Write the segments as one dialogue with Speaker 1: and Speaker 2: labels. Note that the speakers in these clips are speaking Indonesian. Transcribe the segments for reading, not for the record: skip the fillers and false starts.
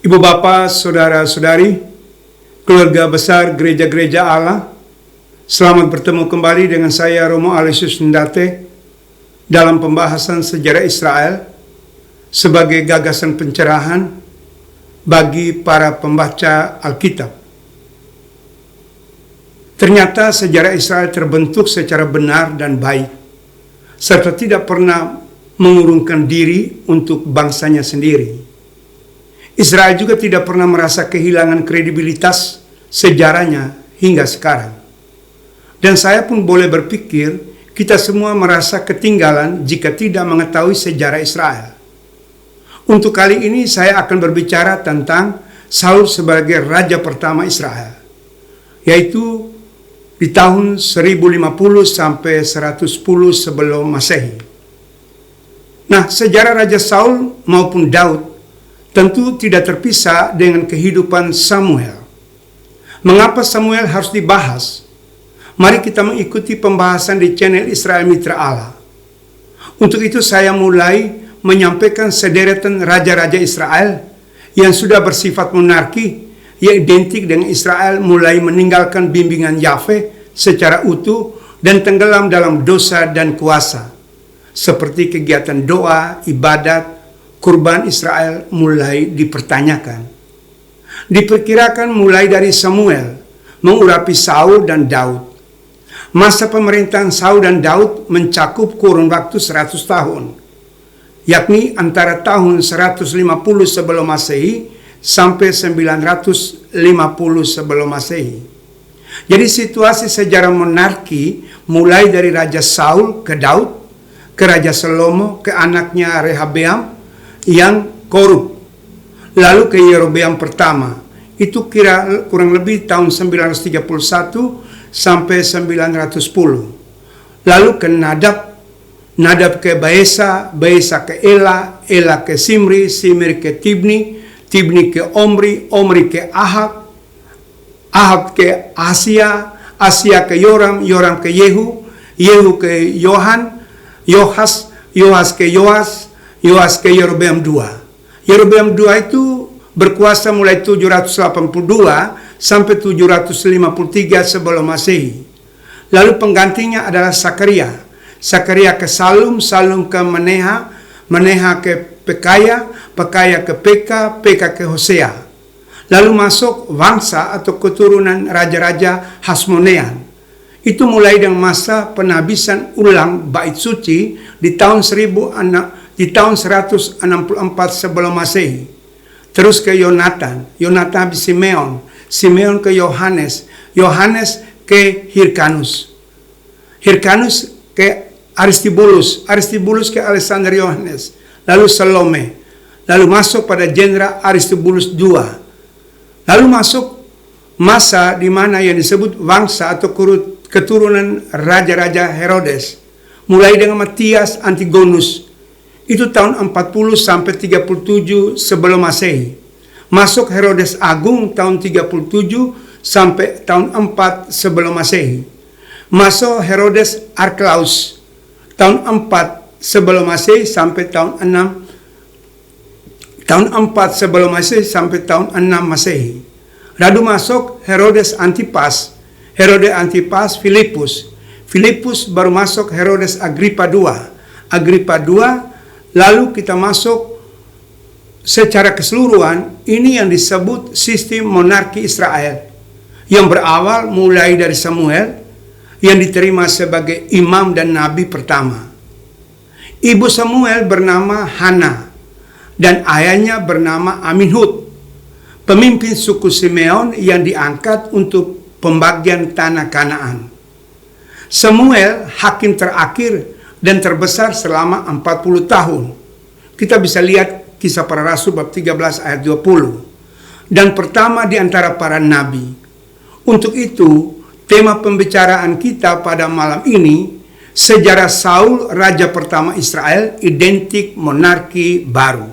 Speaker 1: Ibu Bapa, Saudara-saudari, keluarga besar gereja-gereja Allah, selamat bertemu kembali dengan saya Romo Aloysius Ndate dalam pembahasan sejarah Israel sebagai gagasan pencerahan bagi para pembaca Alkitab. Ternyata sejarah Israel terbentuk secara benar dan baik, serta tidak pernah mengurungkan diri untuk bangsanya sendiri. Israel juga tidak pernah merasa kehilangan kredibilitas sejarahnya hingga sekarang. Dan saya pun boleh berpikir, kita semua merasa ketinggalan jika tidak mengetahui sejarah Israel. Untuk kali ini saya akan berbicara tentang Saul sebagai raja pertama Israel, yaitu di tahun 1050 sampai 110 sebelum Masehi. Nah, sejarah Raja Saul maupun Daud tentu tidak terpisah dengan kehidupan Samuel. Mengapa Samuel harus dibahas? Mari kita mengikuti pembahasan di channel Israel Mitra Allah. Untuk itu saya mulai menyampaikan sederetan raja-raja Israel yang sudah bersifat monarki, yang identik dengan Israel mulai meninggalkan bimbingan Yahweh secara utuh dan tenggelam dalam dosa dan kuasa, seperti kegiatan doa, ibadat, kurban Israel mulai dipertanyakan. Diperkirakan mulai dari Samuel mengurapi Saul dan Daud. Masa pemerintahan Saul dan Daud mencakup kurun waktu 100 tahun, yakni antara tahun 150 sebelum Masehi sampai 950 sebelum Masehi. Jadi situasi sejarah monarki mulai dari Raja Saul ke Daud, ke Raja Salomo, ke anaknya Rehabeam yang korup, lalu ke Yerobeam pertama, itu kurang lebih tahun 931 sampai 910. Lalu ke Nadab ke Baesa, Baesa ke Ela, Ela ke Simri, Simri ke Tibni, Tibni ke Omri, Omri ke Ahab, Ahab ke Asia, Asia ke Yoram, Yoram ke Yehu, Yehu ke Yohas, Yohas ke Yoas, Yoas ke Yerobeam II. Yerobeam II itu berkuasa mulai 782 sampai 753 sebelum Masehi. Lalu penggantinya adalah Sakaria. Sakaria ke Salum, Salum ke Meneha, Meneha ke Pekaya, Pekaya ke Peka, Peka ke Hosea. Lalu masuk bangsa atau keturunan raja-raja Hasmonean. Itu mulai dengan masa penabisan ulang bait suci di tahun 164 sebelum Masehi. Terus ke Yonatan, Yonatan ke Simeon, Simeon ke Yohanes, Yohanes ke Hirkanus, Hirkanus ke Aristibulus, Aristibulus ke Alexander Yohanes, lalu Salome, lalu masuk pada jenderal Aristibulus II. Lalu masuk masa di mana yang disebut bangsa atau keturunan raja-raja Herodes, mulai dengan Matias Antigonus, itu tahun 40 sampai 37 sebelum Masehi. Masuk Herodes Agung tahun 37 sampai tahun 4 sebelum Masehi. Masuk Herodes Archelaus tahun 4 sebelum Masehi sampai tahun 6 sebelum Masehi sampai tahun 6 Masehi. Lalu masuk Herodes Antipas, Herodes Antipas Filipus. Filipus baru masuk Herodes Agrippa II. Agrippa II. Lalu kita masuk secara keseluruhan, ini yang disebut sistem monarki Israel, yang berawal mulai dari Samuel, yang diterima sebagai imam dan nabi pertama. Ibu Samuel bernama Hana, dan ayahnya bernama Aminhud, pemimpin suku Simeon yang diangkat untuk pembagian tanah Kanaan. Samuel hakim terakhir dan terbesar selama 40 tahun. Kita bisa lihat Kisah Para Rasul bab 13 ayat 20. Dan pertama di antara para nabi. Untuk itu, tema pembicaraan kita pada malam ini, sejarah Saul, raja pertama Israel, identik monarki baru.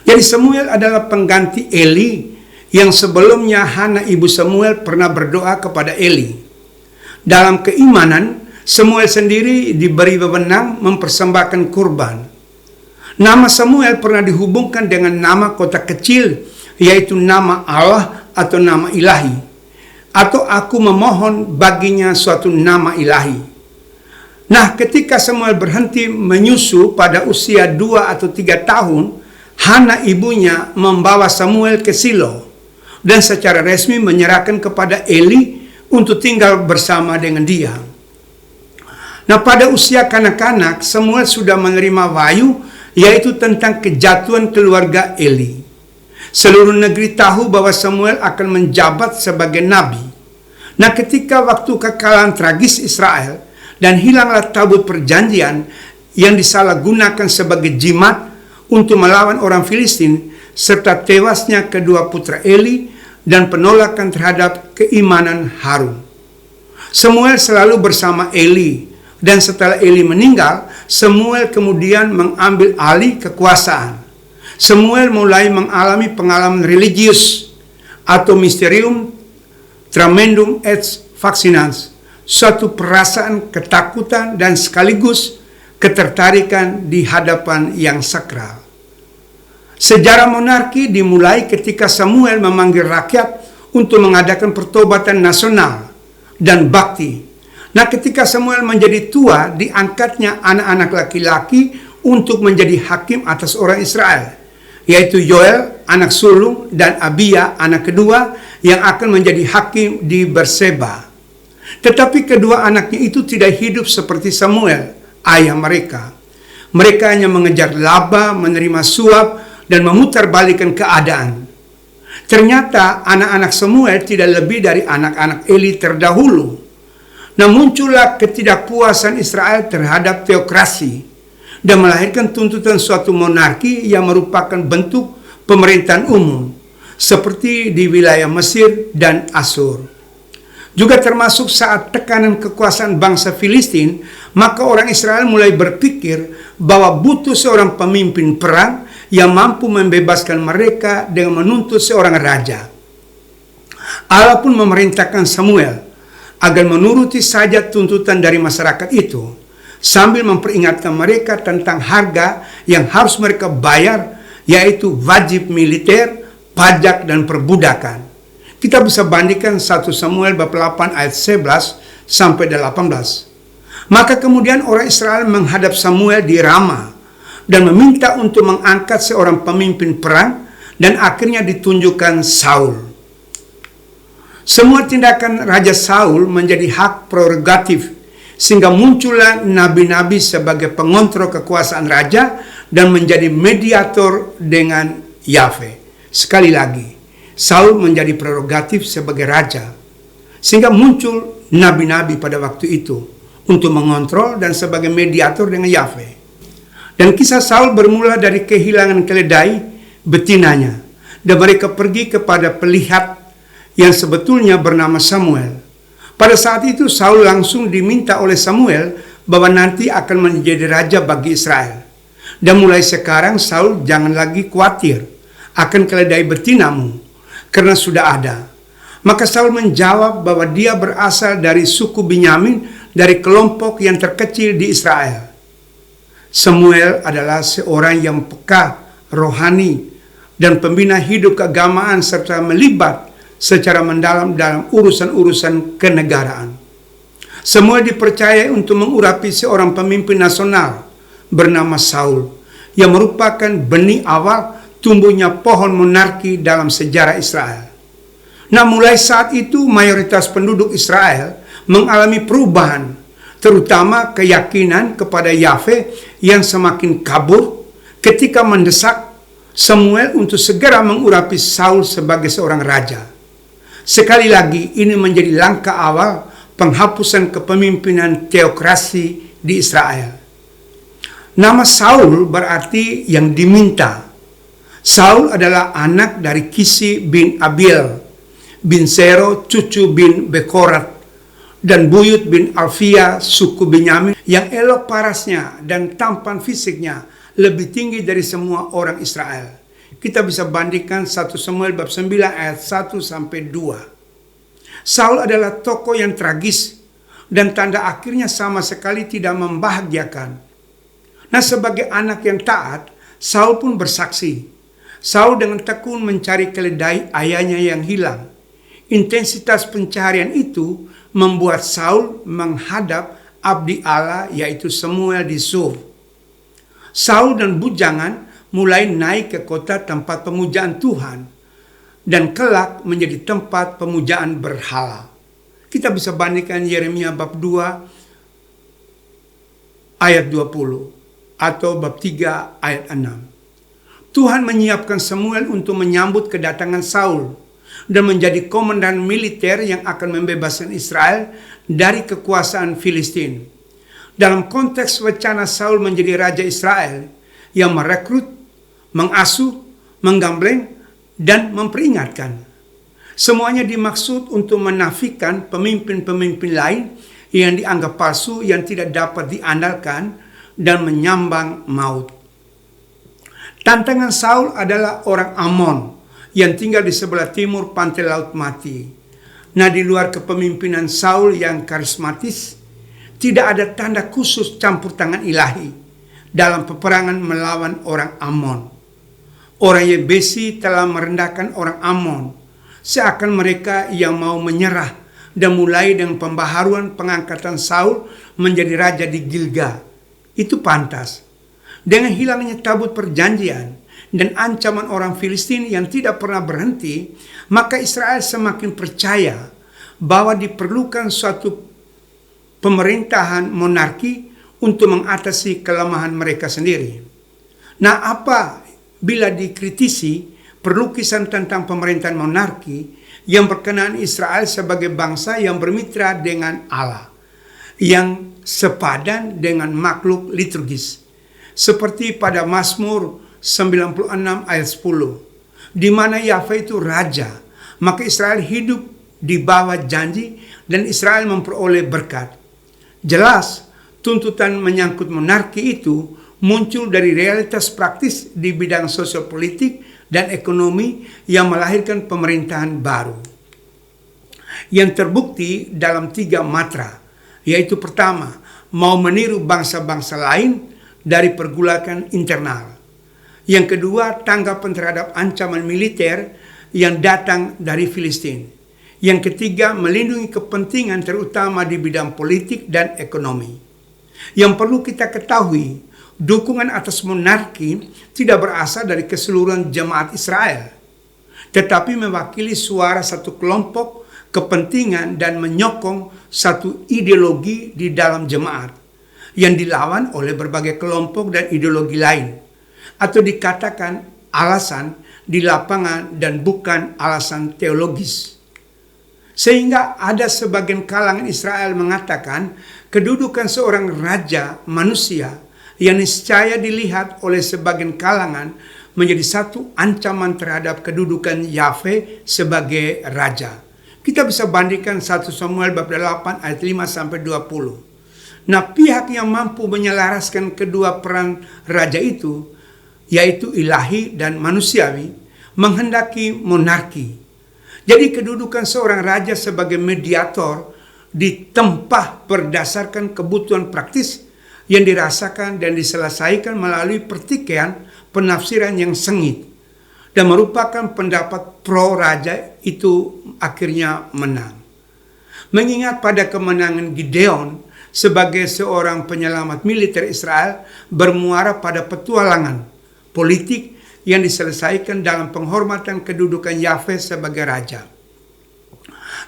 Speaker 1: Jadi Samuel adalah pengganti Eli, yang sebelumnya Hana ibu Samuel pernah berdoa kepada Eli. Dalam keimanan, Samuel sendiri diberi wewenang mempersembahkan kurban. Nama Samuel pernah dihubungkan dengan nama kota kecil, yaitu nama Allah atau nama ilahi, atau aku memohon baginya suatu nama ilahi. Nah, ketika Samuel berhenti menyusu pada usia 2 atau 3 tahun, Hana ibunya membawa Samuel ke Silo dan secara resmi menyerahkan kepada Eli untuk tinggal bersama dengan dia. Nah, pada usia kanak-kanak, Samuel sudah menerima wahyu, yaitu tentang kejatuhan keluarga Eli. Seluruh negeri tahu bahwa Samuel akan menjabat sebagai nabi. Nah, ketika waktu kekalahan tragis Israel dan hilanglah tabut perjanjian yang disalahgunakan sebagai jimat untuk melawan orang Filistin, serta tewasnya kedua putra Eli dan penolakan terhadap keimanan Harun, Samuel selalu bersama Eli. Dan setelah Eli meninggal, Samuel kemudian mengambil alih kekuasaan. Samuel mulai mengalami pengalaman religius atau mysterium tremendum et fascinans, suatu perasaan ketakutan dan sekaligus ketertarikan di hadapan yang sakral. Sejarah monarki dimulai ketika Samuel memanggil rakyat untuk mengadakan pertobatan nasional dan bakti. Nah, ketika Samuel menjadi tua, diangkatnya anak-anak laki-laki untuk menjadi hakim atas orang Israel, yaitu Yoel, anak sulung, dan Abia, anak kedua, yang akan menjadi hakim di Berseba. Tetapi kedua anaknya itu tidak hidup seperti Samuel, ayah mereka. Mereka hanya mengejar laba, menerima suap, dan memutarbalikkan keadaan. Ternyata anak-anak Samuel tidak lebih dari anak-anak Eli terdahulu. Nah, muncullah ketidakpuasan Israel terhadap teokrasi dan melahirkan tuntutan suatu monarki yang merupakan bentuk pemerintahan umum, seperti di wilayah Mesir dan Asur. Juga termasuk saat tekanan kekuasaan bangsa Filistin, maka orang Israel mulai berpikir bahwa butuh seorang pemimpin perang yang mampu membebaskan mereka dengan menuntut seorang raja. Allah pun memerintahkan Samuel agar menuruti saja tuntutan dari masyarakat itu, sambil memperingatkan mereka tentang harga yang harus mereka bayar, yaitu wajib militer, pajak, dan perbudakan. Kita bisa bandingkan 1 Samuel bab 8 ayat 11 sampai 18. Maka kemudian orang Israel menghadap Samuel di Rama dan meminta untuk mengangkat seorang pemimpin perang, dan akhirnya ditunjukkan Saul. Semua tindakan Raja Saul menjadi hak prerogatif, sehingga muncullah nabi-nabi sebagai pengontrol kekuasaan raja dan menjadi mediator dengan Yahweh. Sekali lagi, Saul menjadi prerogatif sebagai raja, sehingga muncul nabi-nabi pada waktu itu untuk mengontrol dan sebagai mediator dengan Yahweh. Dan kisah Saul bermula dari kehilangan keledai betinanya, dan mereka pergi kepada pelihat yang sebetulnya bernama Samuel. Pada saat itu Saul langsung diminta oleh Samuel bahwa nanti akan menjadi raja bagi Israel. Dan mulai sekarang Saul jangan lagi khawatir akan keledai betinamu, karena sudah ada. Maka Saul menjawab bahwa dia berasal dari suku Benyamin, dari kelompok yang terkecil di Israel. Samuel adalah seorang yang peka, rohani, dan pembina hidup keagamaan serta melibat secara mendalam dalam urusan-urusan kenegaraan. Semua dipercaya untuk mengurapi seorang pemimpin nasional bernama Saul, yang merupakan benih awal tumbuhnya pohon monarki dalam sejarah Israel. Nah, mulai saat itu mayoritas penduduk Israel mengalami perubahan, terutama keyakinan kepada Yahweh yang semakin kabur ketika mendesak Samuel untuk segera mengurapi Saul sebagai seorang raja. Sekali lagi, ini menjadi langkah awal penghapusan kepemimpinan teokrasi di Israel. Nama Saul berarti yang diminta. Saul adalah anak dari Kisi bin Abiel, bin Zero, cucu bin Bekorat, dan Buyut bin Alfia, suku Benyamin, yang elok parasnya dan tampan fisiknya lebih tinggi dari semua orang Israel. Kita bisa bandingkan 1 Samuel bab 9 ayat 1 sampai 2. Saul adalah tokoh yang tragis dan tanda akhirnya sama sekali tidak membahagiakan. Nah, sebagai anak yang taat, Saul pun bersaksi. Saul dengan tekun mencari keledai ayahnya yang hilang. Intensitas pencarian itu membuat Saul menghadap abdi Allah yaitu Samuel di Sur. Saul dan bujangan mulai naik ke kota tempat pemujaan Tuhan dan kelak menjadi tempat pemujaan berhala. Kita bisa bandingkan Yeremia bab 2 ayat 20 atau bab 3 ayat 6. Tuhan menyiapkan Samuel untuk menyambut kedatangan Saul dan menjadi komandan militer yang akan membebaskan Israel dari kekuasaan Filistin. Dalam konteks wacana Saul menjadi raja Israel yang merekrut, mengasuh, menggambleng, dan memperingatkan. Semuanya dimaksud untuk menafikan pemimpin-pemimpin lain yang dianggap palsu, yang tidak dapat diandalkan, dan menyambang maut. Tantangan Saul adalah orang Amon yang tinggal di sebelah timur pantai Laut Mati. Nah, di luar kepemimpinan Saul yang karismatis, tidak ada tanda khusus campur tangan ilahi dalam peperangan melawan orang Amon. Orang Yebesi telah merendahkan orang Amon, seakan mereka yang mau menyerah, dan mulai dengan pembaharuan pengangkatan Saul menjadi raja di Gilgal. Itu pantas. Dengan hilangnya tabut perjanjian dan ancaman orang Filistin yang tidak pernah berhenti, maka Israel semakin percaya bahwa diperlukan suatu pemerintahan monarki untuk mengatasi kelemahan mereka sendiri. Nah, apa bila dikritisi perlukisan tentang pemerintahan monarki yang berkenaan Israel sebagai bangsa yang bermitra dengan Allah, yang sepadan dengan makhluk liturgis, seperti pada Mazmur 96 ayat 10, di mana Yahweh itu raja, maka Israel hidup di bawah janji dan Israel memperoleh berkat. Jelas, tuntutan menyangkut monarki itu muncul dari realitas praktis di bidang sosial politik dan ekonomi yang melahirkan pemerintahan baru, yang terbukti dalam 3 matra, yaitu pertama, mau meniru bangsa-bangsa lain dari pergulakan internal. Yang kedua, tanggapan terhadap ancaman militer yang datang dari Filistin. Yang ketiga, melindungi kepentingan terutama di bidang politik dan ekonomi. Yang perlu kita ketahui, dukungan atas monarki tidak berasal dari keseluruhan jemaat Israel, tetapi mewakili suara satu kelompok kepentingan dan menyokong satu ideologi di dalam jemaat yang dilawan oleh berbagai kelompok dan ideologi lain, atau dikatakan alasan di lapangan dan bukan alasan teologis. Sehingga ada sebagian kalangan Israel mengatakan kedudukan seorang raja manusia yang niscaya dilihat oleh sebagian kalangan menjadi satu ancaman terhadap kedudukan Yahweh sebagai raja. Kita bisa bandingkan 1 Samuel bab 8 ayat 5-20. Nah, pihak yang mampu menyelaraskan kedua peran raja itu, yaitu ilahi dan manusiawi, menghendaki monarki. Jadi kedudukan seorang raja sebagai mediator ditempah berdasarkan kebutuhan praktis yang dirasakan dan diselesaikan melalui pertikaian penafsiran yang sengit, dan merupakan pendapat pro raja itu akhirnya menang. Mengingat pada kemenangan Gideon sebagai seorang penyelamat militer Israel bermuara pada petualangan politik yang diselesaikan dalam penghormatan kedudukan Yahweh sebagai raja.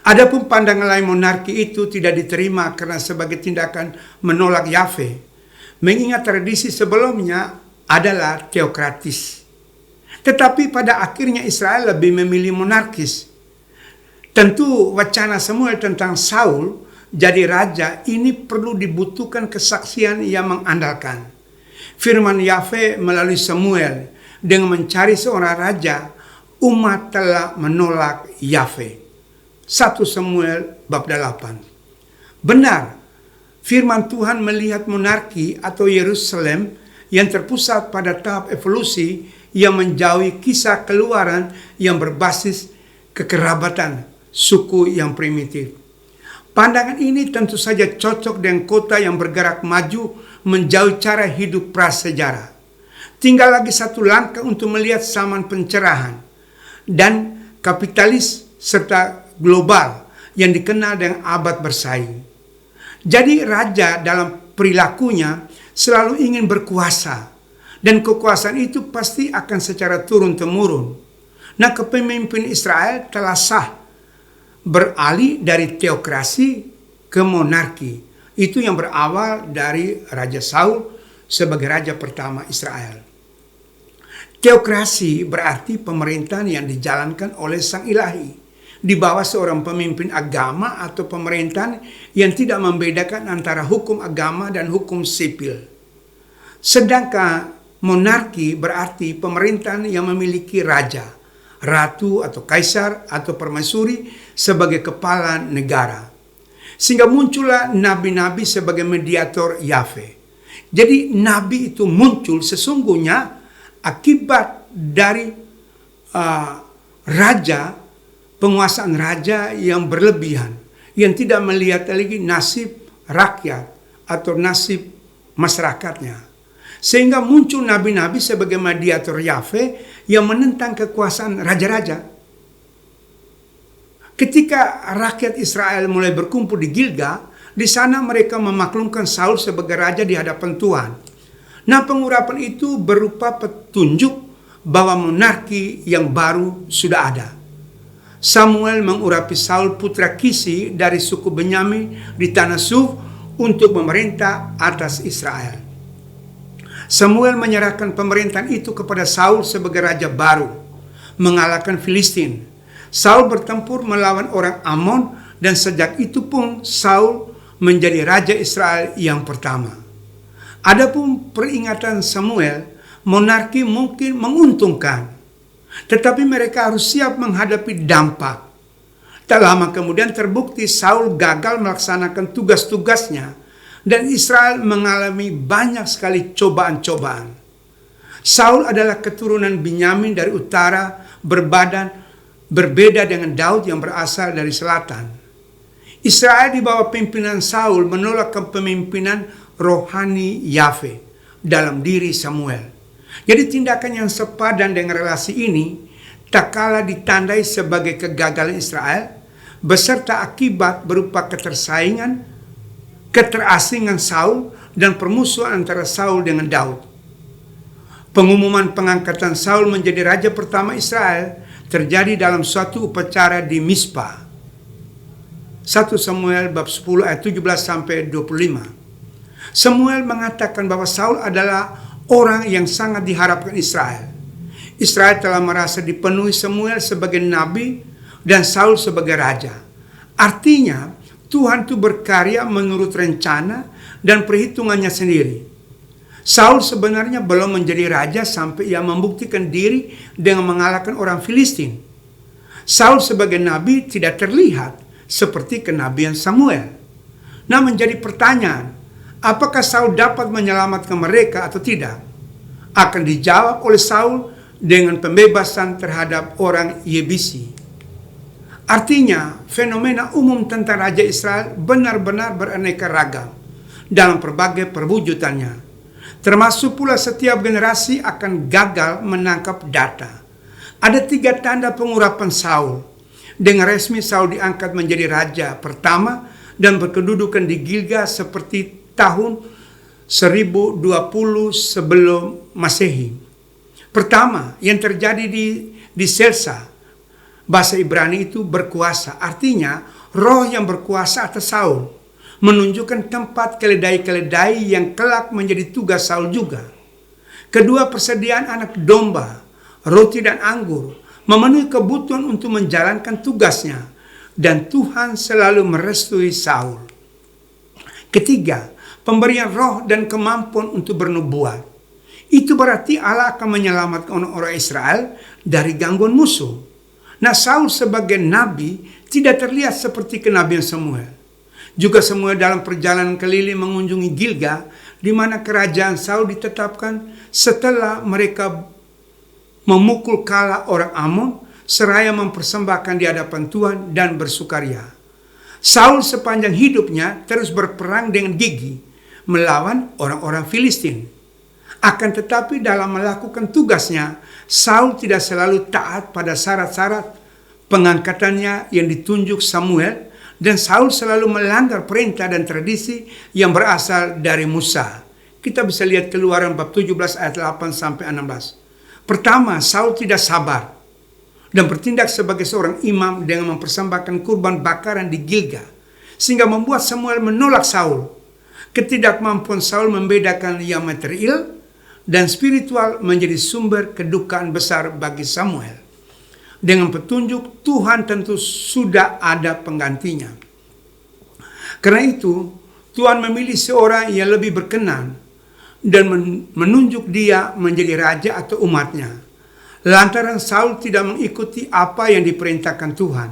Speaker 1: Adapun pandangan lain monarki itu tidak diterima karena sebagai tindakan menolak Yahweh, mengingat tradisi sebelumnya adalah teokratis. Tetapi pada akhirnya Israel lebih memilih monarkis. Tentu wacana Samuel tentang Saul jadi raja ini perlu dibutuhkan kesaksian yang mengandalkan. Firman Yahweh melalui Samuel, dengan mencari seorang raja, umat telah menolak Yahweh. 1 Samuel bab 8. Benar, firman Tuhan melihat monarki atau Yerusalem yang terpusat pada tahap evolusi yang menjauhi kisah keluaran yang berbasis kekerabatan suku yang primitif. Pandangan ini tentu saja cocok dengan kota yang bergerak maju menjauhi cara hidup prasejarah. Tinggal lagi satu langkah untuk melihat zaman pencerahan dan kapitalis serta global yang dikenal dengan abad bersaing. Jadi raja dalam perilakunya selalu ingin berkuasa, dan kekuasaan itu pasti akan secara turun-temurun. Nah, kepemimpinan Israel telah sah beralih dari teokrasi ke monarki. Itu yang berawal dari Raja Saul sebagai raja pertama Israel. Teokrasi berarti pemerintahan yang dijalankan oleh Sang Ilahi di bawah seorang pemimpin agama atau pemerintahan yang tidak membedakan antara hukum agama dan hukum sipil. Sedangkan monarki berarti pemerintahan yang memiliki raja, ratu atau kaisar atau permaisuri sebagai kepala negara. Sehingga muncullah nabi-nabi sebagai mediator Yahweh. Jadi nabi itu muncul sesungguhnya akibat dari penguasaan raja yang berlebihan, yang tidak melihat lagi nasib rakyat atau nasib masyarakatnya. Sehingga muncul nabi-nabi sebagai mediator Yahweh yang menentang kekuasaan raja-raja. Ketika rakyat Israel mulai berkumpul di Gilgal, di sana mereka memaklumkan Saul sebagai raja di hadapan Tuhan. Nah, pengurapan itu berupa petunjuk bahwa monarki yang baru sudah ada. Samuel mengurapi Saul putra Kisi dari suku Benyamin di tanah Suf untuk memerintah atas Israel. Samuel menyerahkan pemerintahan itu kepada Saul sebagai raja baru, mengalahkan Filistin. Saul bertempur melawan orang Amon dan sejak itu pun Saul menjadi raja Israel yang pertama. Adapun peringatan Samuel, monarki mungkin menguntungkan, tetapi mereka harus siap menghadapi dampak. Tak lama kemudian terbukti Saul gagal melaksanakan tugas-tugasnya dan Israel mengalami banyak sekali cobaan-cobaan. Saul adalah keturunan Benyamin dari utara, berbeda dengan Daud yang berasal dari selatan. Israel di bawah pimpinan Saul menolak kepemimpinan rohani Yahweh dalam diri Samuel. Jadi tindakan yang sepadan dengan relasi ini tak kalah ditandai sebagai kegagalan Israel beserta akibat berupa keterasingan Saul dan permusuhan antara Saul dengan Daud. Pengumuman pengangkatan Saul menjadi raja pertama Israel terjadi dalam suatu upacara di Mizpah. 1 Samuel bab 10 ayat 17 sampai 25. Samuel mengatakan bahwa Saul adalah orang yang sangat diharapkan Israel. Israel telah merasa dipenuhi Samuel sebagai nabi dan Saul sebagai raja. Artinya, Tuhan itu berkarya menurut rencana dan perhitungannya sendiri. Saul sebenarnya belum menjadi raja sampai ia membuktikan diri dengan mengalahkan orang Filistin. Saul sebagai nabi tidak terlihat seperti kenabian Samuel. Nah, menjadi pertanyaan, apakah Saul dapat menyelamatkan mereka atau tidak? Akan dijawab oleh Saul dengan pembebasan terhadap orang Yebusi. Artinya, fenomena umum tentang Raja Israel benar-benar beraneka ragam dalam berbagai perwujudannya. Termasuk pula setiap generasi akan gagal menangkap data. Ada 3 tanda pengurapan Saul. Dengan resmi Saul diangkat menjadi raja pertama dan berkedudukan di Gilgal seperti tahun 1020 sebelum Masehi. Pertama, yang terjadi di Selsa, bahasa Ibrani itu berkuasa, artinya roh yang berkuasa atas Saul, menunjukkan tempat keledai-keledai yang kelak menjadi tugas Saul juga. Kedua, persediaan anak domba, roti dan anggur, memenuhi kebutuhan untuk menjalankan tugasnya, dan Tuhan selalu merestui Saul. Ketiga, pemberian roh dan kemampuan untuk bernubuat. Itu berarti Allah akan menyelamatkan orang-orang Israel dari gangguan musuh. Nah, Saul sebagai nabi tidak terlihat seperti kenabian Samuel. Juga Samuel dalam perjalanan keliling mengunjungi Gilgal, di mana kerajaan Saul ditetapkan setelah mereka memukul kala orang Amon, seraya mempersembahkan di hadapan Tuhan dan bersukaria. Saul sepanjang hidupnya terus berperang dengan gigih melawan orang-orang Filistin. Akan tetapi dalam melakukan tugasnya, Saul tidak selalu taat pada syarat-syarat pengangkatannya yang ditunjuk Samuel, dan Saul selalu melanggar perintah dan tradisi yang berasal dari Musa. Kita bisa lihat Keluaran bab 17 ayat 8 sampai 16. Pertama, Saul tidak sabar dan bertindak sebagai seorang imam dengan mempersembahkan kurban bakaran di Gilgal, sehingga membuat Samuel menolak Saul. Ketidakmampuan Saul membedakan yang material dan spiritual menjadi sumber kedukaan besar bagi Samuel. Dengan petunjuk Tuhan tentu sudah ada penggantinya. Karena itu, Tuhan memilih seorang yang lebih berkenan dan menunjuk dia menjadi raja atau umatnya. Lantaran Saul tidak mengikuti apa yang diperintahkan Tuhan.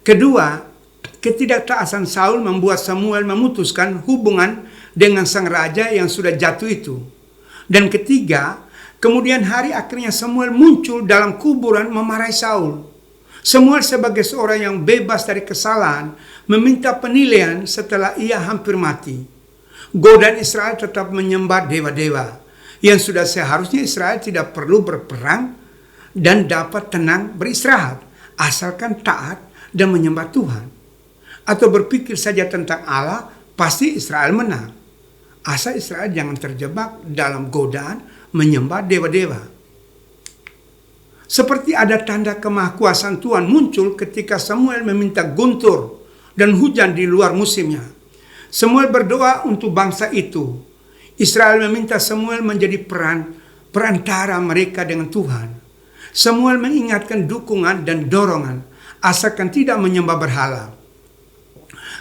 Speaker 1: Kedua, ketidaktaatan Saul membuat Samuel memutuskan hubungan dengan sang raja yang sudah jatuh itu. Dan ketiga, kemudian hari akhirnya Samuel muncul dalam kuburan memarahi Saul. Samuel sebagai seorang yang bebas dari kesalahan meminta penilaian setelah ia hampir mati. Godaan Israel tetap menyembah dewa-dewa yang sudah seharusnya Israel tidak perlu berperang dan dapat tenang beristirahat asalkan taat dan menyembah Tuhan. Atau berpikir saja tentang Allah, pasti Israel menang. Asal Israel jangan terjebak dalam godaan menyembah dewa-dewa. Seperti ada tanda kemahakuasaan Tuhan muncul ketika Samuel meminta guntur dan hujan di luar musimnya. Samuel berdoa untuk bangsa itu. Israel meminta Samuel menjadi perantara mereka dengan Tuhan. Samuel mengingatkan dukungan dan dorongan asalkan tidak menyembah berhala.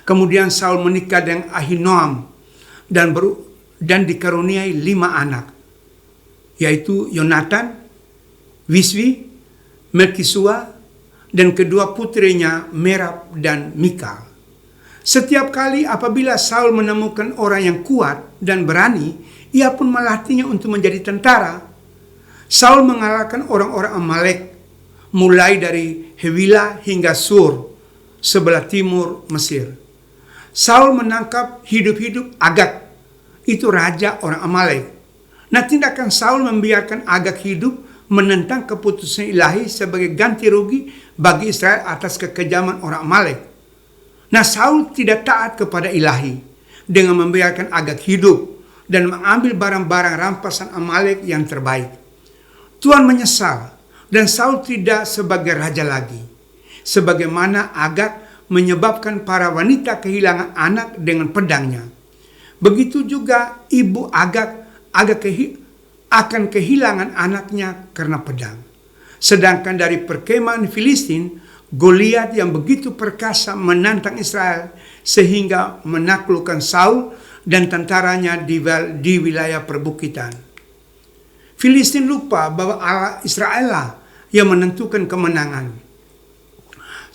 Speaker 1: Kemudian Saul menikah dengan Ahinoam dan dikaruniai 5 anak, yaitu Yonatan, Wiswi, Melkisua, dan kedua putrinya Merab dan Mikal. Setiap kali apabila Saul menemukan orang yang kuat dan berani, ia pun melatihnya untuk menjadi tentara. Saul mengalahkan orang-orang Amalek, mulai dari Hewila hingga Sur, sebelah timur Mesir. Saul menangkap hidup-hidup Agag, itu raja orang Amalek. Nah, tindakan Saul membiarkan Agag hidup menentang keputusan ilahi sebagai ganti rugi bagi Israel atas kekejaman orang Amalek. Nah, Saul tidak taat kepada ilahi dengan membiarkan Agag hidup dan mengambil barang-barang rampasan Amalek yang terbaik. Tuhan menyesal dan Saul tidak sebagai raja lagi. Sebagaimana Agag menyebabkan para wanita kehilangan anak dengan pedangnya, begitu juga ibu Agag akan kehilangan anaknya karena pedang. Sedangkan dari perkemahan Filistin, Goliat yang begitu perkasa menantang Israel sehingga menaklukkan Saul dan tentaranya di wilayah perbukitan. Filistin lupa bahwa Allah Israel lah yang menentukan kemenangan.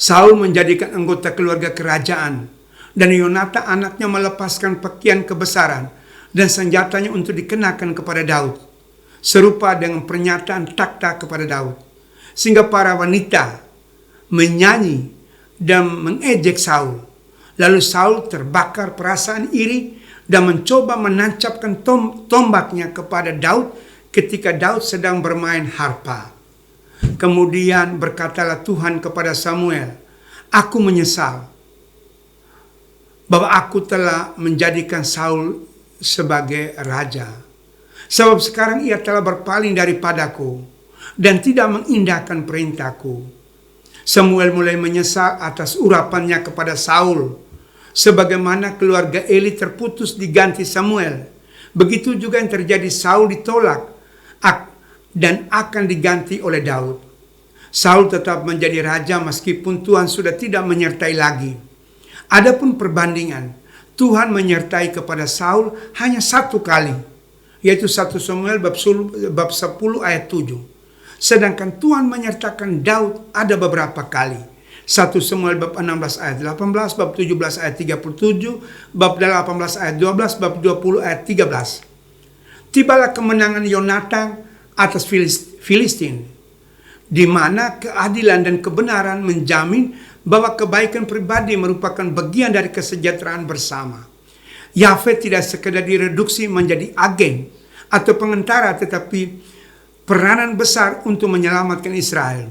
Speaker 1: Saul menjadikan anggota keluarga kerajaan, dan Yonatan anaknya melepaskan pakaian kebesaran dan senjatanya untuk dikenakan kepada Daud, serupa dengan pernyataan takhta kepada Daud, sehingga para wanita menyanyi dan mengejek Saul. Lalu Saul terbakar perasaan iri dan mencoba menancapkan tombaknya kepada Daud ketika Daud sedang bermain harpa. Kemudian berkatalah Tuhan kepada Samuel, "Aku menyesal bahwa aku telah menjadikan Saul sebagai raja. Sebab sekarang ia telah berpaling daripadaku dan tidak mengindahkan perintahku." Samuel mulai menyesal atas urapannya kepada Saul. Sebagaimana keluarga Eli terputus diganti Samuel, begitu juga yang terjadi. Saul ditolak dan akan diganti oleh Daud. Saul tetap menjadi raja meskipun Tuhan sudah tidak menyertai lagi. Adapun perbandingan, Tuhan menyertai kepada Saul hanya 1 kali, yaitu 1 Samuel bab 10 ayat 7. Sedangkan Tuhan menyertakan Daud ada beberapa kali. 1 Samuel bab 16 ayat 18, bab 17 ayat 37, bab 18 ayat 12, bab 20 ayat 13. Tibalah kemenangan Yonatan atas Filistin, di mana keadilan dan kebenaran menjamin bahwa kebaikan pribadi merupakan bagian dari kesejahteraan bersama. Yahweh tidak sekedar direduksi menjadi agen atau pengentara, tetapi peranan besar untuk menyelamatkan Israel.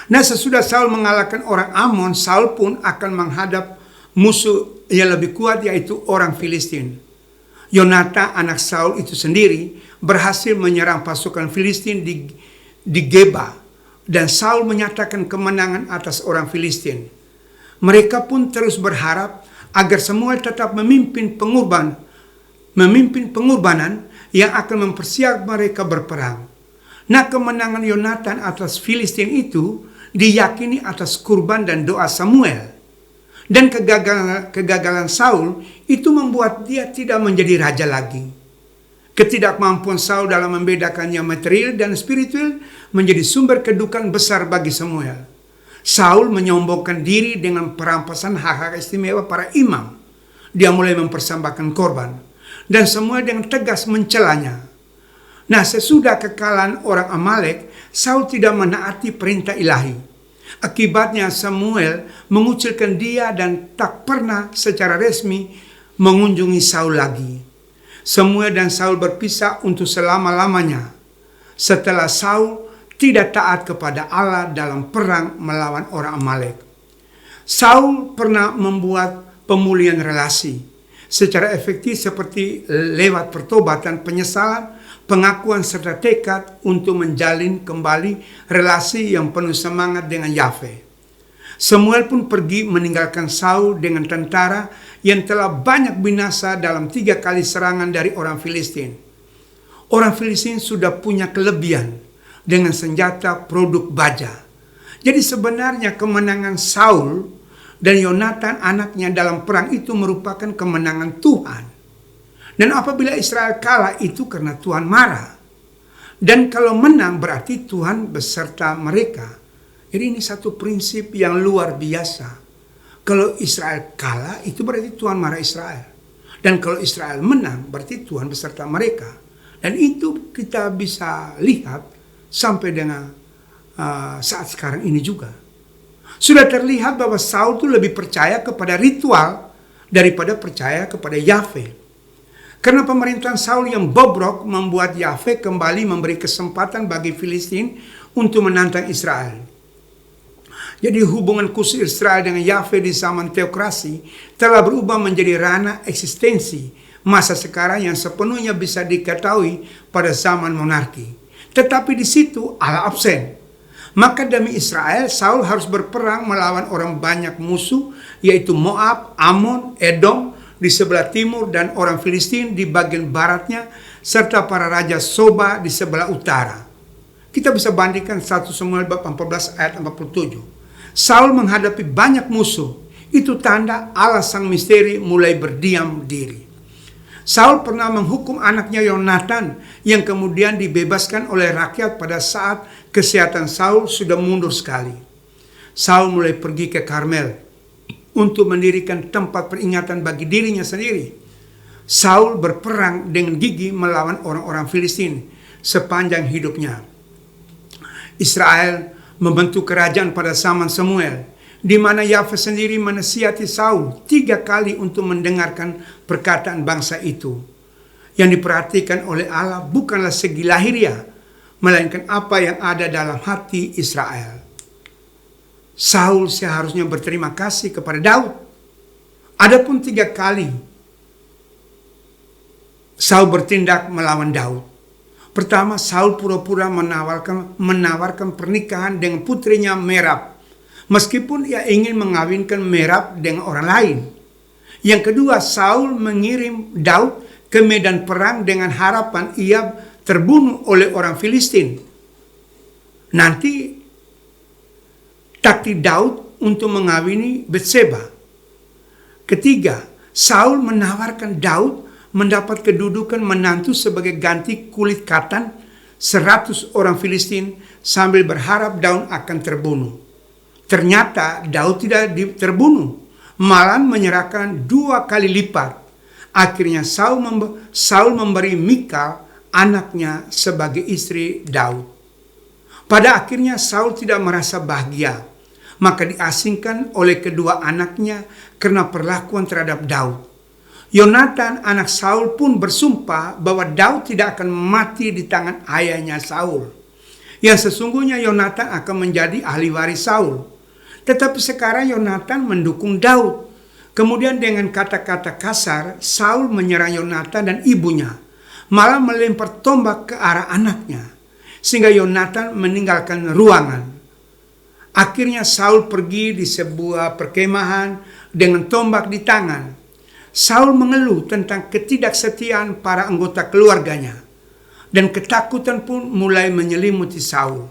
Speaker 1: Nah, sesudah Saul mengalahkan orang Amon, Saul pun akan menghadap musuh yang lebih kuat, yaitu orang Filistin. Yonatan, anak Saul itu sendiri, berhasil menyerang pasukan Filistin di Geba, dan Saul menyatakan kemenangan atas orang Filistin. Mereka pun terus berharap agar Samuel tetap memimpin pengorbanan yang akan mempersiapkan mereka berperang. Nah, kemenangan Yonatan atas Filistin itu diyakini atas kurban dan doa Samuel. Dan kegagalan Saul itu membuat dia tidak menjadi raja lagi. Ketidakmampuan Saul dalam membedakan yang material dan spiritual menjadi sumber kedukaan besar bagi Samuel. Saul menyombongkan diri dengan perampasan hak-hak istimewa para imam. Dia mulai mempersembahkan korban, dan Samuel dengan tegas mencelanya. Nah, sesudah kekalahan orang Amalek, Saul tidak menaati perintah ilahi. Akibatnya Samuel mengucilkan dia dan tak pernah secara resmi mengunjungi Saul lagi. Samuel dan Saul berpisah untuk selama-lamanya setelah Saul tidak taat kepada Allah dalam perang melawan orang Amalek. Saul pernah membuat pemulihan relasi secara efektif seperti lewat pertobatan, penyesalan, pengakuan serta tekad untuk menjalin kembali relasi yang penuh semangat dengan Yahweh. Samuel pun pergi meninggalkan Saul dengan tentara yang telah banyak binasa dalam 3 kali serangan dari orang Filistin. Orang Filistin sudah punya kelebihan dengan senjata produk baja. Jadi sebenarnya kemenangan Saul dan Yonatan anaknya dalam perang itu merupakan kemenangan Tuhan. Dan apabila Israel kalah itu karena Tuhan marah. Dan kalau menang berarti Tuhan beserta mereka. Jadi ini satu prinsip yang luar biasa. Kalau Israel kalah itu berarti Tuhan marah Israel. Dan kalau Israel menang berarti Tuhan beserta mereka. Dan itu kita bisa lihat sampai dengan saat sekarang ini juga. Sudah terlihat bahwa Saul itu lebih percaya kepada ritual daripada percaya kepada Yahweh. Karena pemerintahan Saul yang bobrok membuat Yahweh kembali memberi kesempatan bagi Filistin untuk menantang Israel. Jadi hubungan khusus Israel dengan Yahweh di zaman teokrasi telah berubah menjadi ranah eksistensi masa sekarang yang sepenuhnya bisa diketahui pada zaman monarki. Tetapi di situ Allah absen. Maka demi Israel, Saul harus berperang melawan orang banyak musuh, yaitu Moab, Amon, Edom di sebelah timur, dan orang Filistin di bagian baratnya, serta para raja Soba di sebelah utara. Kita bisa bandingkan 1 Samuel bab 14 ayat 47. Saul menghadapi banyak musuh. Itu tanda Allah sang misteri mulai berdiam diri. Saul pernah menghukum anaknya Yonatan yang kemudian dibebaskan oleh rakyat pada saat kesehatan Saul sudah mundur sekali. Saul mulai pergi ke Karmel untuk mendirikan tempat peringatan bagi dirinya sendiri. Saul berperang dengan gigih melawan orang-orang Filistin sepanjang hidupnya. Israel membentuk kerajaan pada zaman Samuel, di mana Yahweh sendiri menasihati Saul 3 kali untuk mendengarkan perkataan bangsa itu. Yang diperhatikan oleh Allah bukanlah segi lahiriah, melainkan apa yang ada dalam hati Israel. Saul seharusnya berterima kasih kepada Daud. Adapun 3 kali Saul bertindak melawan Daud. Pertama, Saul pura-pura menawarkan pernikahan dengan putrinya Merab, meskipun ia ingin mengawinkan Merab dengan orang lain. Yang kedua, Saul mengirim Daud ke medan perang dengan harapan ia terbunuh oleh orang Filistin. Nanti taktik Daud untuk mengawini Betseba. Ketiga, Saul menawarkan Daud mendapat kedudukan menantu sebagai ganti kulit katan 100 orang Filistin sambil berharap Daud akan terbunuh. Ternyata Daud tidak terbunuh, malah menyerahkan 2 kali lipat. Akhirnya Saul memberi Mikal anaknya sebagai istri Daud. Pada akhirnya Saul tidak merasa bahagia, maka diasingkan oleh kedua anaknya karena perlakuan terhadap Daud. Yonatan anak Saul pun bersumpah bahwa Daud tidak akan mati di tangan ayahnya Saul, yang sesungguhnya Yonatan akan menjadi ahli waris Saul. Tetapi sekarang Yonatan mendukung Daud. Kemudian dengan kata-kata kasar, Saul menyerang Yonatan dan ibunya, malah melempar tombak ke arah anaknya, sehingga Yonatan meninggalkan ruangan. Akhirnya Saul pergi di sebuah perkemahan dengan tombak di tangan. Saul mengeluh tentang ketidaksetiaan para anggota keluarganya, dan ketakutan pun mulai menyelimuti Saul.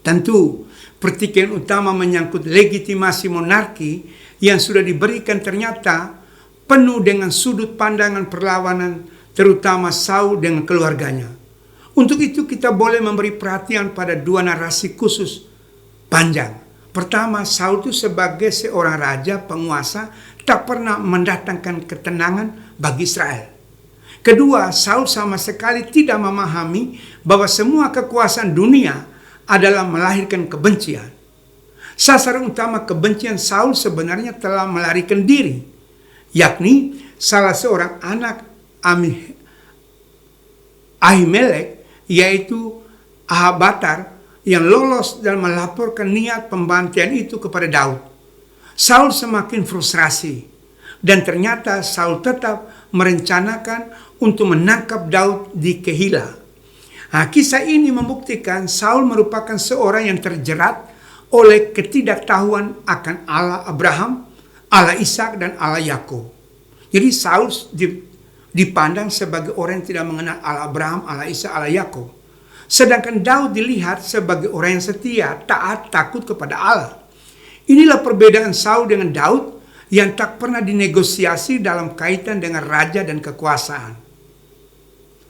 Speaker 1: Tentu, pertikaian utama menyangkut legitimasi monarki yang sudah diberikan ternyata penuh dengan sudut pandangan perlawanan, terutama Saul dengan keluarganya. Untuk itu kita boleh memberi perhatian pada dua narasi khusus panjang. Pertama, Saul itu sebagai seorang raja penguasa tak pernah mendatangkan ketenangan bagi Israel. Kedua, Saul sama sekali tidak memahami bahwa semua kekuasaan dunia adalah melahirkan kebencian. Sasaran utama kebencian Saul sebenarnya telah melarikan diri, yakni salah seorang anak Ahimelek, yaitu Ahabatar, yang lolos dan melaporkan niat pembantaian itu kepada Daud. Saul semakin frustrasi, dan ternyata Saul tetap merencanakan untuk menangkap Daud di Kehila. Nah, kisah ini membuktikan Saul merupakan seorang yang terjerat oleh ketidaktahuan akan Allah Abraham, Allah Ishak, dan Allah Yakub. Jadi Saul dipandang sebagai orang yang tidak mengenal Allah Abraham, Allah Ishak, Allah Yakub. Sedangkan Daud dilihat sebagai orang yang setia, taat, takut kepada Allah. Inilah perbedaan Saul dengan Daud yang tak pernah dinegosiasi dalam kaitan dengan raja dan kekuasaan.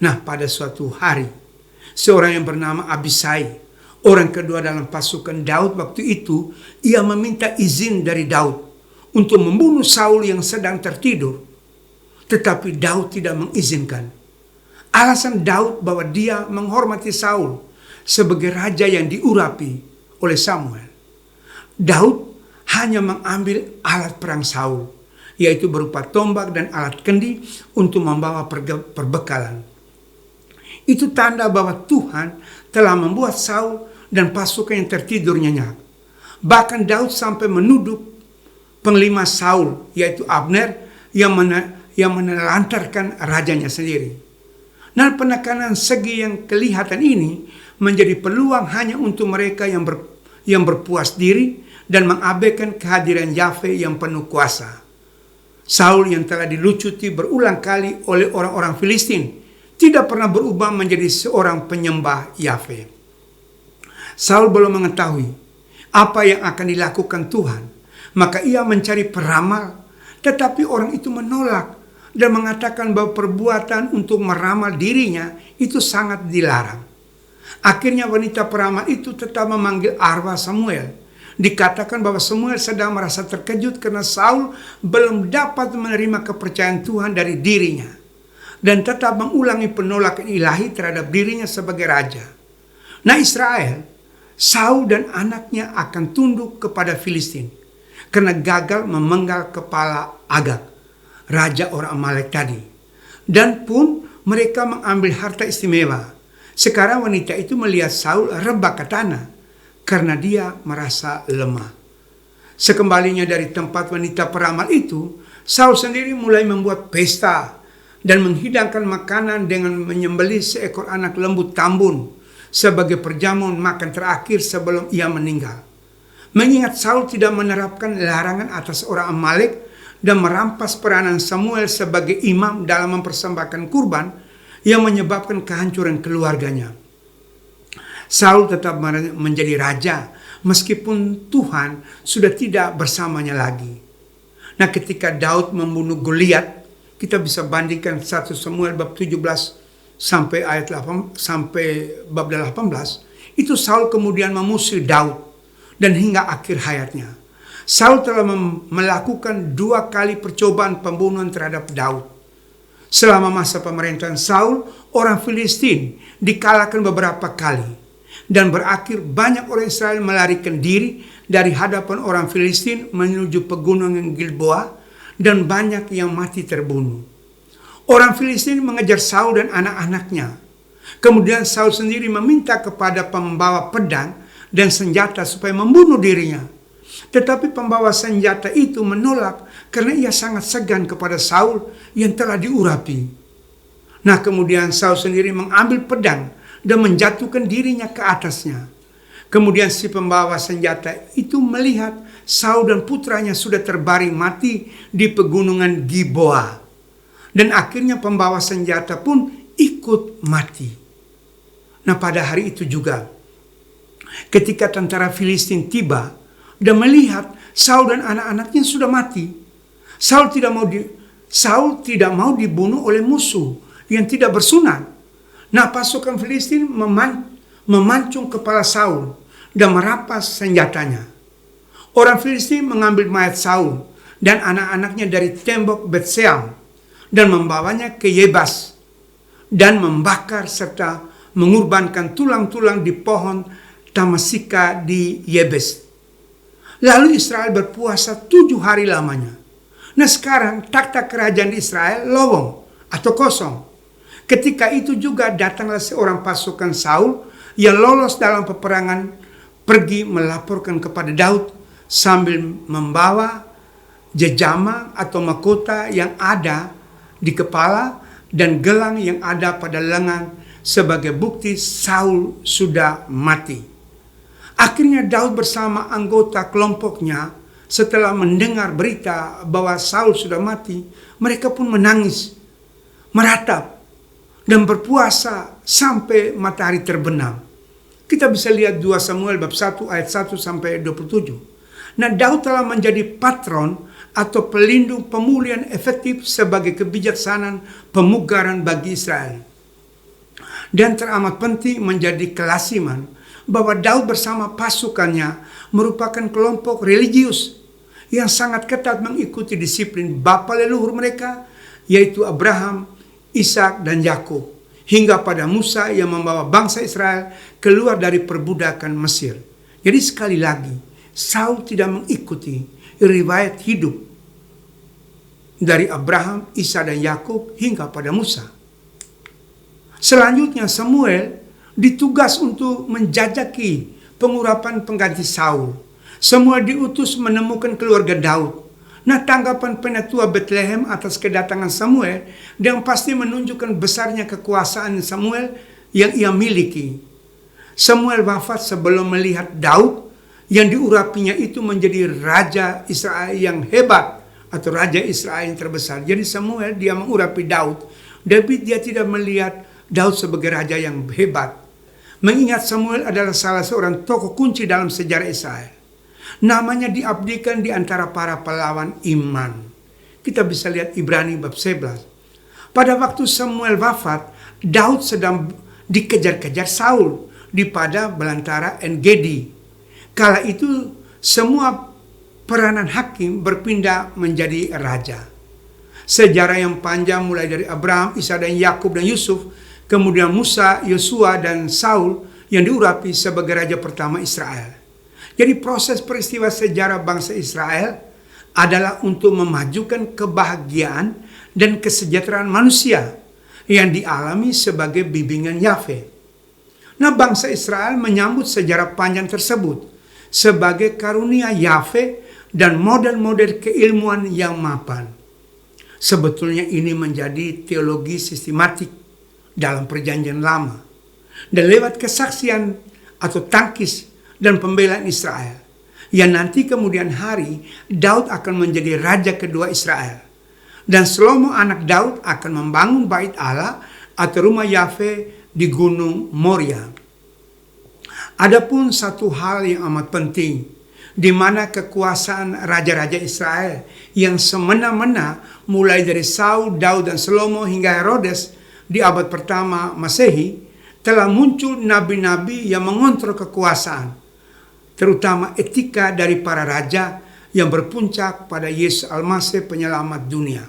Speaker 1: Nah, pada suatu hari, seorang yang bernama Abisai, orang kedua dalam pasukan Daud waktu itu, ia meminta izin dari Daud untuk membunuh Saul yang sedang tertidur. Tetapi Daud tidak mengizinkan. Alasan Daud bahwa dia menghormati Saul sebagai raja yang diurapi oleh Samuel. Daud hanya mengambil alat perang Saul, yaitu berupa tombak dan alat kendi untuk membawa perbekalan. Itu tanda bahwa Tuhan telah membuat Saul dan pasukan yang tertidur nyenyak. Bahkan Daud sampai menuduh panglima Saul, yaitu Abner, yang menelantarkan rajanya sendiri. Nah, penekanan segi yang kelihatan ini menjadi peluang hanya untuk mereka yang berpuas diri dan mengabaikan kehadiran Yahweh yang penuh kuasa. Saul yang telah dilucuti berulang kali oleh orang-orang Filistin tidak pernah berubah menjadi seorang penyembah Yahweh. Saul belum mengetahui apa yang akan dilakukan Tuhan, maka ia mencari peramal, tetapi orang itu menolak dan mengatakan bahwa perbuatan untuk meramal dirinya itu sangat dilarang. Akhirnya wanita peramal itu tetap memanggil arwah Samuel. Dikatakan bahwa Samuel sedang merasa terkejut karena Saul belum dapat menerima kepercayaan Tuhan dari dirinya, dan tetap mengulangi penolakan ilahi terhadap dirinya sebagai raja. Nah, Israel, Saul dan anaknya akan tunduk kepada Filistin karena gagal memenggal kepala Agag, raja orang Amalek tadi. Dan pun mereka mengambil harta istimewa. Sekarang wanita itu melihat Saul rebah ke tanah karena dia merasa lemah. Sekembalinya dari tempat wanita peramal itu, Saul sendiri mulai membuat pesta dan menghidangkan makanan dengan menyembelih seekor anak lembu tambun sebagai perjamuan makan terakhir sebelum ia meninggal. Mengingat Saul tidak menerapkan larangan atas orang Amalek dan merampas peranan Samuel sebagai imam dalam mempersembahkan kurban yang menyebabkan kehancuran keluarganya. Saul tetap menjadi raja meskipun Tuhan sudah tidak bersamanya lagi. Nah, ketika Daud membunuh Goliat, kita bisa bandingkan 1 Samuel bab 17 sampai bab 18, itu Saul kemudian memusuhi Daud dan hingga akhir hayatnya. Saul telah melakukan 2 kali percobaan pembunuhan terhadap Daud. Selama masa pemerintahan Saul, orang Filistin dikalahkan beberapa kali, dan berakhir banyak orang Israel melarikan diri dari hadapan orang Filistin menuju pegunungan Gilboa dan banyak yang mati terbunuh. Orang Filistin mengejar Saul dan anak-anaknya. Kemudian Saul sendiri meminta kepada pembawa pedang dan senjata supaya membunuh dirinya. Tetapi pembawa senjata itu menolak karena ia sangat segan kepada Saul yang telah diurapi. Nah, kemudian Saul sendiri mengambil pedang dan menjatuhkan dirinya ke atasnya. Kemudian si pembawa senjata itu melihat Saul dan putranya sudah terbaring mati di pegunungan Gilboa. Dan akhirnya pembawa senjata pun ikut mati. Nah, pada hari itu juga, ketika tentara Filistin tiba dan melihat Saul dan anak-anaknya sudah mati, Saul tidak mau dibunuh oleh musuh yang tidak bersunat. Nah, pasukan Filistin memancung kepala Saul dan merampas senjatanya. Orang Filistin mengambil mayat Saul dan anak-anaknya dari tembok Bet-Sean dan membawanya ke Yebas dan membakar serta mengorbankan tulang-tulang di pohon Tamasika di Yebes. Lalu Israel berpuasa 7 hari lamanya. Nah, sekarang takhta kerajaan di Israel lowong atau kosong. Ketika itu juga datanglah seorang pasukan Saul yang lolos dalam peperangan pergi melaporkan kepada Daud sambil membawa jejama atau mahkota yang ada di kepala dan gelang yang ada pada lengan sebagai bukti Saul sudah mati. Akhirnya Daud bersama anggota kelompoknya setelah mendengar berita bahwa Saul sudah mati, mereka pun menangis, meratap, dan berpuasa sampai matahari terbenam. Kita bisa lihat 2 Samuel bab 1 ayat 1 sampai 27. Nah, Daud telah menjadi patron atau pelindung pemulihan efektif sebagai kebijaksanaan pemugaran bagi Israel. Dan teramat penting menjadi kelasiman bahwa Daud bersama pasukannya merupakan kelompok religius yang sangat ketat mengikuti disiplin bapa leluhur mereka, yaitu Abraham, Ishak, dan Yakub, hingga pada Musa yang membawa bangsa Israel keluar dari perbudakan Mesir. Jadi sekali lagi, Saul tidak mengikuti riwayat hidup dari Abraham, Ishak, dan Yakub hingga pada Musa. Selanjutnya Samuel ditugas untuk menjajaki pengurapan pengganti Saul. Samuel diutus menemukan keluarga Daud. Nah, tanggapan penatua Bethlehem atas kedatangan Samuel yang pasti menunjukkan besarnya kekuasaan Samuel yang ia miliki. Samuel wafat sebelum melihat Daud yang diurapinya itu menjadi raja Israel yang hebat atau raja Israel yang terbesar. Jadi Samuel dia mengurapi Daud, tapi dia tidak melihat Daud sebagai raja yang hebat. Mengingat Samuel adalah salah seorang tokoh kunci dalam sejarah Israel. Namanya diabdikan di antara para pahlawan iman. Kita bisa lihat Ibrani bab 11. Pada waktu Samuel wafat, Daud sedang dikejar-kejar Saul di pada belantara En-Gedi. Kala itu semua peranan hakim berpindah menjadi raja. Sejarah yang panjang mulai dari Abraham, Ishak, dan Yakub, dan Yusuf, kemudian Musa, Yosua, dan Saul yang diurapi sebagai raja pertama Israel. Jadi proses peristiwa sejarah bangsa Israel adalah untuk memajukan kebahagiaan dan kesejahteraan manusia yang dialami sebagai bimbingan Yahweh. Nah, bangsa Israel menyambut sejarah panjang tersebut sebagai karunia Yahweh dan model-model keilmuan yang mapan. Sebetulnya ini menjadi teologi sistematik dalam perjanjian lama. Dan lewat kesaksian atau tangkis dan pembelaan Israel, yang nanti kemudian hari Daud akan menjadi raja kedua Israel. Dan Salomo anak Daud akan membangun bait Allah atau rumah Yahweh di Gunung Moria. Adapun satu hal yang amat penting, di mana kekuasaan raja-raja Israel yang semena-mena mulai dari Saul, Daud, dan Salomo hingga Herodes di abad pertama Masehi, telah muncul nabi-nabi yang mengontrol kekuasaan, terutama etika dari para raja yang berpuncak pada Yesus Almasih penyelamat dunia.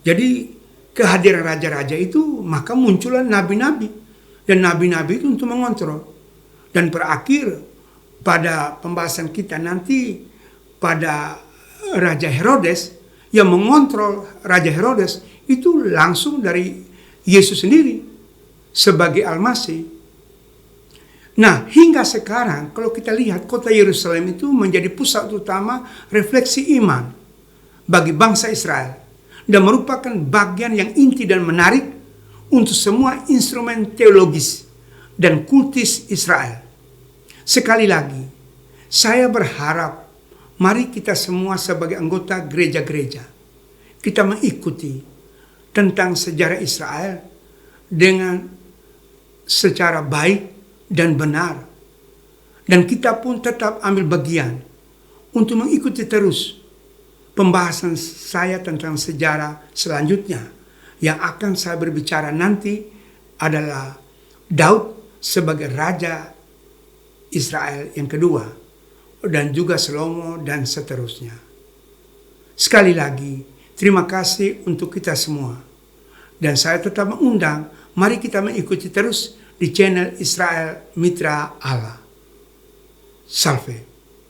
Speaker 1: Jadi kehadiran raja-raja itu maka muncullah nabi-nabi, dan nabi-nabi itu untuk mengontrol. Dan berakhir pada pembahasan kita nanti pada Raja Herodes yang mengontrol Raja Herodes itu langsung dari Yesus sendiri sebagai Al-Masih. Nah, hingga sekarang kalau kita lihat kota Yerusalem itu menjadi pusat utama refleksi iman bagi bangsa Israel dan merupakan bagian yang inti dan menarik untuk semua instrumen teologis dan kultis Israel. Sekali lagi, saya berharap mari kita semua sebagai anggota gereja-gereja, kita mengikuti tentang sejarah Israel dengan secara baik dan benar. Dan kita pun tetap ambil bagian untuk mengikuti terus pembahasan saya tentang sejarah selanjutnya. Yang akan saya berbicara nanti adalah Daud sebagai Raja Israel yang kedua, dan juga Salomo dan seterusnya. Sekali lagi, terima kasih untuk kita semua. Dan saya tetap mengundang, mari kita mengikuti terus di channel Israel Mitra Allah. Salve.